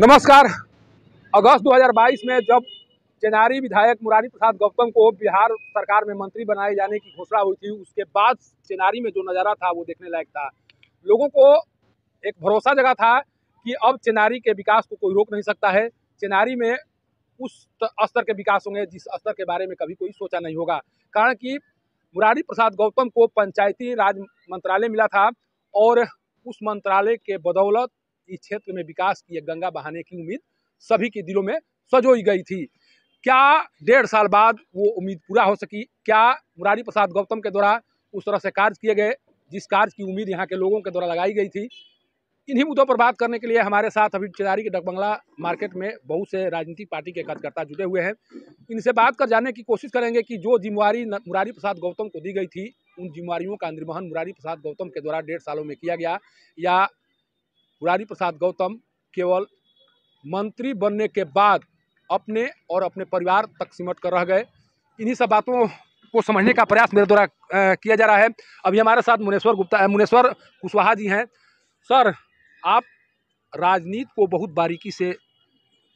नमस्कार। अगस्त 2022 में जब चेनारी विधायक मुरारी प्रसाद गौतम को बिहार सरकार में मंत्री बनाए जाने की घोषणा हुई थी, उसके बाद चेनारी में जो नज़ारा था वो देखने लायक था। लोगों को एक भरोसा जगा था कि अब चेनारी के विकास को कोई रोक नहीं सकता है। चेनारी में उस स्तर के विकास होंगे जिस स्तर के बारे में कभी कोई सोचा नहीं होगा, कारण कि मुरारी प्रसाद गौतम को पंचायती राज मंत्रालय मिला था और उस मंत्रालय के बदौलत इस क्षेत्र में विकास की एक गंगा बहाने की उम्मीद सभी के दिलों में सजोई गई थी। क्या 1.5 साल बाद वो उम्मीद पूरा हो सकी? क्या मुरारी प्रसाद गौतम के द्वारा उस तरह से कार्य किए गए जिस कार्य की उम्मीद यहाँ के लोगों के द्वारा लगाई गई थी? इन्हीं मुद्दों पर बात करने के लिए हमारे साथ अभी चेनारी के डकबंगला मार्केट में बहुत से राजनीतिक पार्टी के कार्यकर्ता जुटे हुए हैं। इनसे बात कर जानने की कोशिश करेंगे कि जो जिम्मेवारी मुरारी प्रसाद गौतम को दी गई थी, उन जिम्मेवारियों का निर्वहन मुरारी प्रसाद गौतम के द्वारा 1.5 सालों में किया गया, या मुरारी प्रसाद गौतम केवल मंत्री बनने के बाद अपने और अपने परिवार तक सिमट कर रह गए। इन्हीं सब बातों को समझने का प्रयास मेरे द्वारा किया जा रहा है। अभी हमारे साथ मुनेश्वर कुशवाहा जी हैं। सर, आप राजनीति को बहुत बारीकी से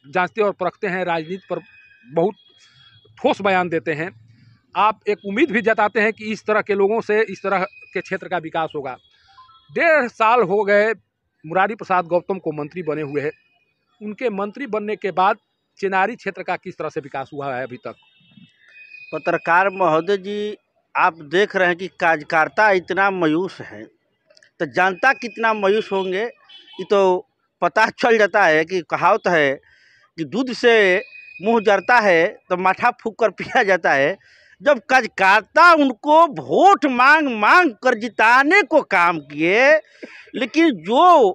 जांचते और परखते हैं, राजनीति पर बहुत ठोस बयान देते हैं। आप एक उम्मीद भी जताते हैं कि इस तरह के लोगों से इस तरह के क्षेत्र का विकास होगा। 1.5 साल हो गए मुरारी प्रसाद गौतम को मंत्री बने हुए हैं। उनके मंत्री बनने के बाद चेनारी क्षेत्र का किस तरह से विकास हुआ है अभी तक? पत्रकार महोदय जी, आप देख रहे हैं कि कार्यकर्ता इतना मायूस है तो जनता कितना मायूस होंगे ये तो पता चल जाता है। कि कहावत है कि दूध से मुंह जरता है तो माथा फूंक कर पिया जाता है। जब कार्यकर्ता उनको वोट मांग मांग कर जिताने को काम किए, लेकिन जो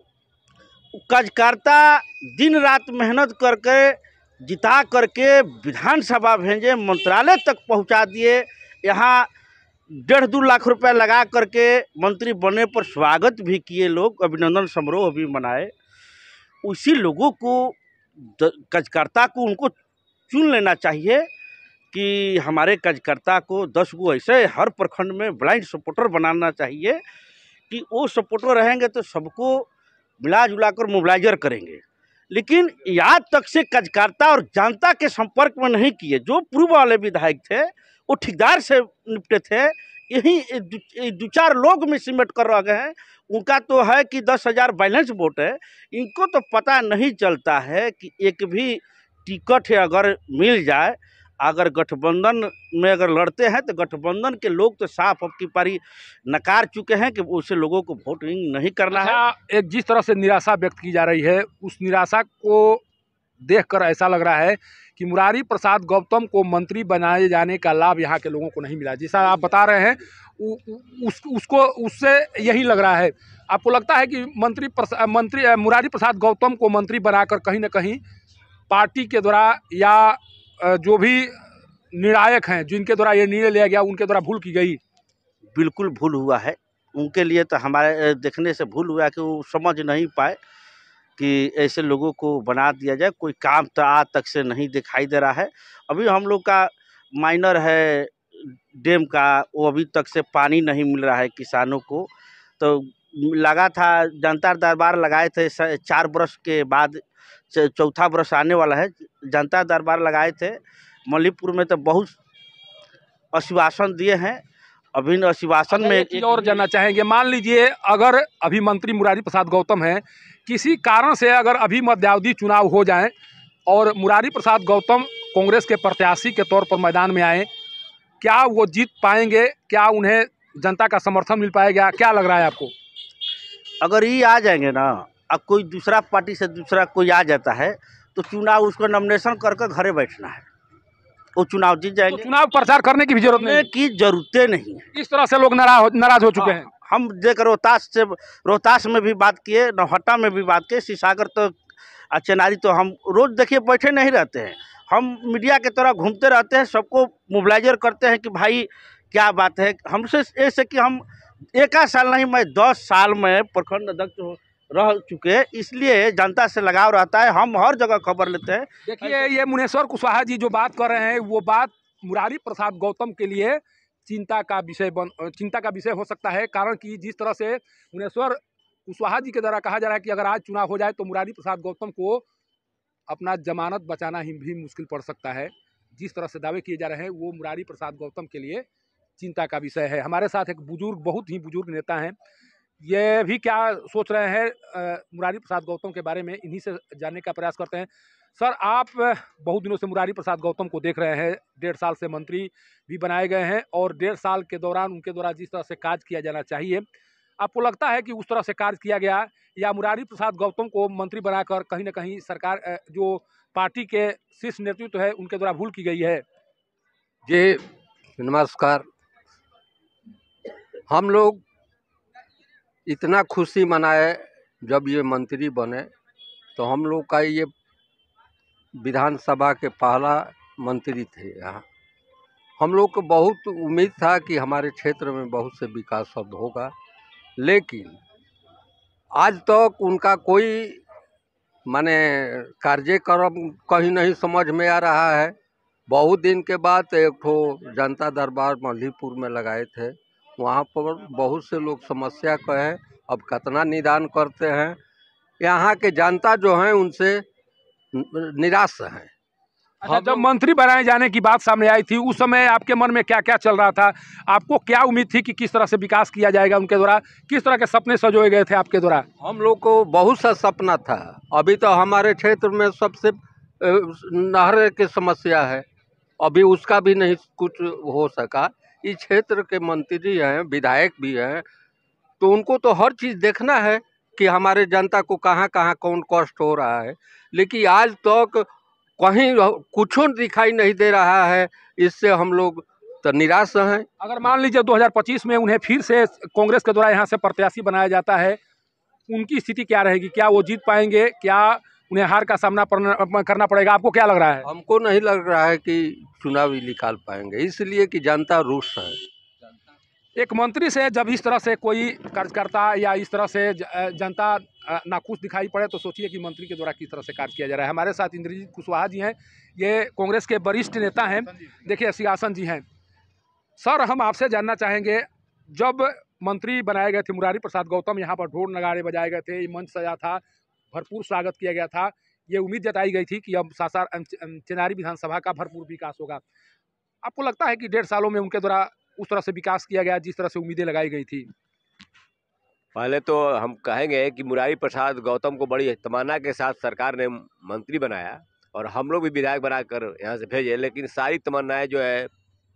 कार्यकर्ता दिन रात मेहनत करके जिता करके विधानसभा भेजे, मंत्रालय तक पहुंचा दिए, यहाँ 1.5-2 लाख रुपए लगा करके मंत्री बनने पर स्वागत भी किए, लोग अभिनंदन समारोह भी मनाए। उसी लोगों को कार्यकर्ता को उनको चुन लेना चाहिए कि हमारे कार्यकर्ता को 10 गो ऐसे हर प्रखंड में ब्लाइंड सपोर्टर बनाना चाहिए कि वो सपोर्टर रहेंगे तो सबको मिला जुला कर मोबिलाइजर करेंगे। लेकिन यहाँ तक से कार्यकर्ता और जनता के संपर्क में नहीं किए। जो पूर्व वाले विधायक थे वो ठेकेदार से निपटे थे, यही 2-4 लोग में सिमट कर रह गए हैं। उनका तो है कि 10,000 बैलेंस वोट है, इनको तो पता नहीं चलता है कि एक भी टिकट है अगर मिल जाए, अगर गठबंधन में अगर लड़ते हैं तो गठबंधन के लोग तो साफ अब की पारी नकार चुके हैं कि उसे लोगों को वोटिंग नहीं करना है। एक जिस तरह से निराशा व्यक्त की जा रही है, उस निराशा को देखकर ऐसा लग रहा है कि मुरारी प्रसाद गौतम को मंत्री बनाए जाने का लाभ यहाँ के लोगों को नहीं मिला। जैसा आप बता रहे हैं उसको उससे यही लग रहा है। आपको लगता है कि मुरारी प्रसाद गौतम को मंत्री बनाकर कहीं ना कहीं पार्टी के द्वारा या जो भी निर्णायक हैं जिनके द्वारा ये निर्णय लिया गया उनके द्वारा भूल की गई? बिल्कुल भूल हुआ है उनके लिए। तो हमारे देखने से भूल हुआ कि वो समझ नहीं पाए कि ऐसे लोगों को बना दिया जाए। कोई काम तो आज तक से नहीं दिखाई दे रहा है। अभी हम लोग का माइनर है डैम का, वो अभी तक से पानी नहीं मिल रहा है किसानों को। तो लगा था जनता दरबार लगाए थे 4 वर्ष के बाद, 4था वर्ष आने वाला है। जनता दरबार लगाए थे मल्लीपुर में, तो बहुत आश्वासन दिए हैं। अभी आश्वासन में एक और जानना चाहेंगे, मान लीजिए अगर अभी मंत्री मुरारी प्रसाद गौतम हैं, किसी कारण से अगर अभी मध्यावधि चुनाव हो जाएं और मुरारी प्रसाद गौतम कांग्रेस के प्रत्याशी के तौर पर मैदान में आए, क्या वो जीत पाएंगे? क्या उन्हें जनता का समर्थन मिल पाएगा? क्या लग रहा है आपको? अगर ये आ जाएंगे ना, अब कोई दूसरा पार्टी से दूसरा कोई आ जाता है तो चुनाव उसको नॉमिनेशन करके घरे बैठना है, वो चुनाव जीत जाएंगे। तो चुनाव प्रचार करने की भी जरूरत नहीं है। इस तरह से लोग नाराज हो चुके हैं। हम देख रोहतास में भी बात किए, नौहट्टा में भी बात किए, शिवसागर तो चेनारी तो हम रोज देखिए बैठे नहीं रहते हैं। हम मीडिया के तरह घूमते रहते हैं, सबको मोबिलाइजर करते हैं कि भाई क्या बात है। हमसे ऐसे कि हम 1 साल नहीं, मैं 10 साल में प्रखंड अध्यक्ष रह चुके, इसलिए जनता से लगाव रहता है। हम हर जगह खबर लेते हैं। देखिए, ये मुनेश्वर कुशवाहा जी जो बात कर रहे हैं वो बात मुरारी प्रसाद गौतम के लिए चिंता का विषय हो सकता है, कारण कि जिस तरह से मुनेश्वर कुशवाहा जी के द्वारा कहा जा रहा है कि अगर आज चुनाव हो जाए तो मुरारी प्रसाद गौतम को अपना जमानत बचाना ही भी मुश्किल पड़ सकता है। जिस तरह से दावे किए जा रहे हैं वो मुरारी प्रसाद गौतम के लिए चिंता का विषय है। हमारे साथ एक बुजुर्ग, बहुत ही बुजुर्ग नेता हैं, ये भी क्या सोच रहे हैं मुरारी प्रसाद गौतम के बारे में, इन्हीं से जानने का प्रयास करते हैं। सर, आप बहुत दिनों से मुरारी प्रसाद गौतम को देख रहे हैं, 1.5 साल से मंत्री भी बनाए गए हैं और 1.5 साल के दौरान उनके द्वारा जिस तरह से कार्य किया जाना चाहिए, आपको लगता है कि उस तरह से कार्य किया गया, या मुरारी प्रसाद गौतम को मंत्री बनाकर कहीं ना कहीं सरकार जो पार्टी के शीर्ष नेतृत्व है उनके द्वारा भूल की गई है? जी नमस्कार। हम लोग इतना खुशी मनाए जब ये मंत्री बने, तो हम लोग का ये विधानसभा के पहला मंत्री थे यहाँ। हम लोग को बहुत उम्मीद था कि हमारे क्षेत्र में बहुत से विकास शब्द होगा, लेकिन आज तक उनका कोई माने कार्यक्रम कहीं नहीं समझ में आ रहा है। बहुत दिन के बाद एक ठो जनता दरबार मल्हीपुर में लगाए थे, वहाँ पर बहुत से लोग समस्या कहे, अब कितना निदान करते हैं। यहाँ के जनता जो हैं उनसे निराश हैं। अच्छा, जब मंत्री बनाए जाने की बात सामने आई थी उस समय आपके मन में क्या क्या चल रहा था? आपको क्या उम्मीद थी कि किस तरह से विकास किया जाएगा उनके द्वारा? किस तरह के सपने सजोए गए थे आपके द्वारा? हम लोग को बहुत सा सपना था। अभी तो हमारे क्षेत्र में सबसे नहर की समस्या है, अभी उसका भी नहीं कुछ हो सका। इस क्षेत्र के मंत्री हैं, विधायक भी हैं, तो उनको तो हर चीज़ देखना है कि हमारे जनता को कहाँ कहाँ कौन कष्ट हो रहा है, लेकिन आज तक कहीं कुछ दिखाई नहीं दे रहा है। इससे हम लोग तो निराश हैं। अगर मान लीजिए 2025 में उन्हें फिर से कांग्रेस के द्वारा यहाँ से प्रत्याशी बनाया जाता है, उनकी स्थिति क्या रहेगी? क्या वो जीत पाएंगे? क्या उन्हें हार का सामना करना पड़ेगा? आपको क्या लग रहा है? हमको नहीं लग रहा है कि चुनावी निकाल पाएंगे, इसलिए कि जनता रूठ है। एक मंत्री से जब इस तरह से कोई कार्यकर्ता या इस तरह से जनता नाखुश दिखाई पड़े, तो सोचिए कि मंत्री के द्वारा किस तरह से कार्य किया जा रहा है। हमारे साथ इंद्रजीत कुशवाहा जी हैं, ये कांग्रेस के वरिष्ठ नेता हैं। देखिए, सिंहासन जी हैं। सर, हम आपसे जानना चाहेंगे, जब मंत्री बनाए गए थे मुरारी प्रसाद गौतम, यहाँ पर ढोल नगाड़े बजाए गए थे, ये मंच सजा था, भरपूर स्वागत किया गया था, ये उम्मीद जताई गई थी कि अब चेनारी विधानसभा का भरपूर विकास होगा। आपको लगता है कि 1.5 सालों में उनके द्वारा उस तरह से विकास किया गया जिस तरह से उम्मीदें लगाई गई थी? पहले तो हम कहेंगे कि मुरारी प्रसाद गौतम को बड़ी तमन्ना के साथ सरकार ने मंत्री बनाया और हम लोग भी विधायक बनाकर यहाँ से भेजे, लेकिन सारी तमन्नाएं जो है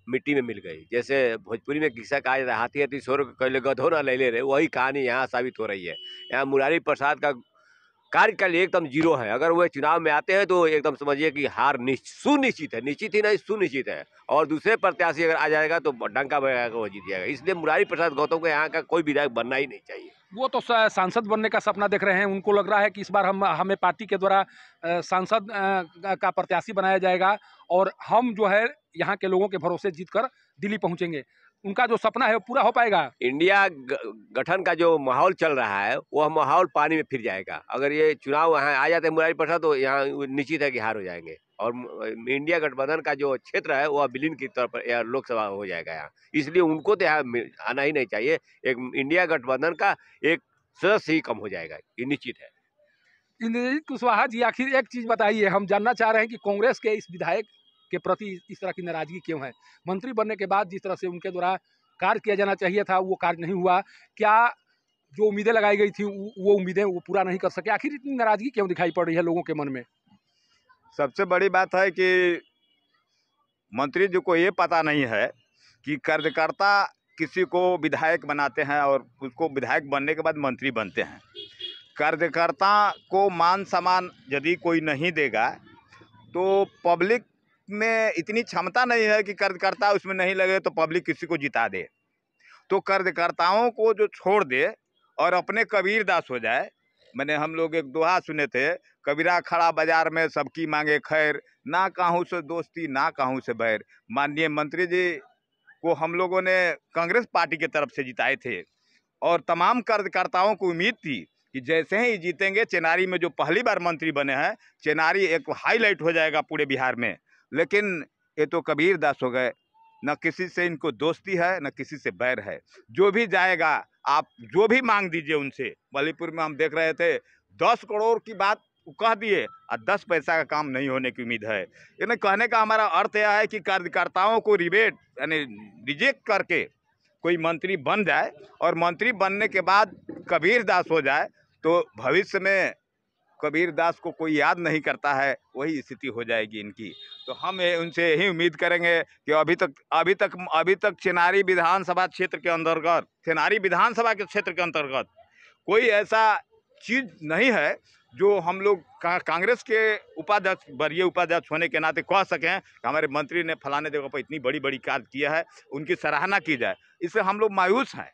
मिट्टी में मिल गई। जैसे भोजपुरी में किस्सा कहा जाता है, हाथी हाथी शोर कैले गधो ना ले रहे, वही कहानी यहाँ साबित हो रही है। यहाँ मुरारी प्रसाद का कार्यकाल एकदम जीरो है। अगर वो चुनाव में आते हैं तो एकदम समझिए कि हार सुनिश्चित है, निश्चित ही नहीं सुनिश्चित है। और दूसरे प्रत्याशी अगर आ जाएगा तो डंका बजाएगा, वो जीत जाएगा। इसलिए मुरारी प्रसाद गौतम को यहाँ का कोई विधायक बनना ही नहीं चाहिए। वो तो सांसद बनने का सपना देख रहे हैं, उनको लग रहा है कि इस बार हमें पार्टी के द्वारा सांसद का प्रत्याशी बनाया जाएगा और हम जो है यहाँ के लोगों के भरोसे जीतकर दिल्ली पहुँचेंगे। उनका जो सपना है वो पूरा हो पाएगा? इंडिया गठन का जो माहौल चल रहा है वह माहौल पानी में फिर जाएगा। अगर ये चुनाव यहाँ आ जाते हैं मुरारी प्रसाद, तो यहाँ निश्चित है कि हार हो जाएंगे और इंडिया गठबंधन का जो क्षेत्र है वह विलीन की तौर पर लोकसभा हो जाएगा यहाँ। इसलिए उनको तो यहाँ आना ही नहीं चाहिए। एक इंडिया गठबंधन का एक सदस्य ही कम हो जाएगा, ये निश्चित है। इंद्रजीत कुशवाहा जी, आखिर एक चीज़ बताइए, हम जानना चाह रहे हैं कि कांग्रेस के इस विधायक के प्रति इस तरह की नाराजगी क्यों है? मंत्री बनने के बाद जिस तरह से उनके द्वारा कार्य किया जाना चाहिए था वो कार्य नहीं हुआ। क्या जो उम्मीदें लगाई गई थी वो उम्मीदें वो पूरा नहीं कर सके? आखिर इतनी नाराजगी क्यों दिखाई पड़ रही है लोगों के मन में? सबसे बड़ी बात है कि मंत्री जी को ये पता नहीं है कि कार्यकर्ता किसी को विधायक बनाते हैं और उसको विधायक बनने के बाद मंत्री बनते हैं। कार्यकर्ता को मान सम्मान यदि कोई नहीं देगा तो पब्लिक में इतनी क्षमता नहीं है कि कार्यकर्ता उसमें नहीं लगे तो पब्लिक किसी को जिता दे। तो कार्यकर्ताओं को जो छोड़ दे और अपने कबीर दास हो जाए। मैंने हम लोग एक दोहा सुने थे, कबीरा खड़ा बाजार में सबकी मांगे खैर, ना कहूँ से दोस्ती ना कहूँ से बैर। माननीय मंत्री जी को हम लोगों ने कांग्रेस पार्टी की तरफ से जिताए थे और तमाम कार्यकर्ताओं को उम्मीद थी कि जैसे ही जीतेंगे, चेनारी में जो पहली बार मंत्री बने हैं, चेनारी एक हाईलाइट हो जाएगा पूरे बिहार में। लेकिन ये तो कबीर दास हो गए, न किसी से इनको दोस्ती है न किसी से बैर है। जो भी जाएगा आप जो भी मांग दीजिए उनसे। मल्हीपुर में हम देख रहे थे 10 करोड़ की बात कह दिए और 10 पैसा का काम नहीं होने की उम्मीद है। यानी कहने का हमारा अर्थ यह है कि कार्यकर्ताओं को रिबेट यानी रिजेक्ट करके कोई मंत्री बन जाए और मंत्री बनने के बाद कबीर दास हो जाए तो भविष्य में कबीर दास को कोई याद नहीं करता है, वही स्थिति हो जाएगी इनकी। तो हम उनसे यही उम्मीद करेंगे कि अभी तक चेनारी विधानसभा क्षेत्र के अंतर्गत कोई ऐसा चीज़ नहीं है जो हम लोग कांग्रेस के उपाध्यक्ष वरीय उपाध्यक्ष होने के नाते कह सकें कि हमारे मंत्री ने फलाने जगह पर इतनी बड़ी कार्य किया है, उनकी सराहना की जाए। इससे हम लोग मायूस हैं।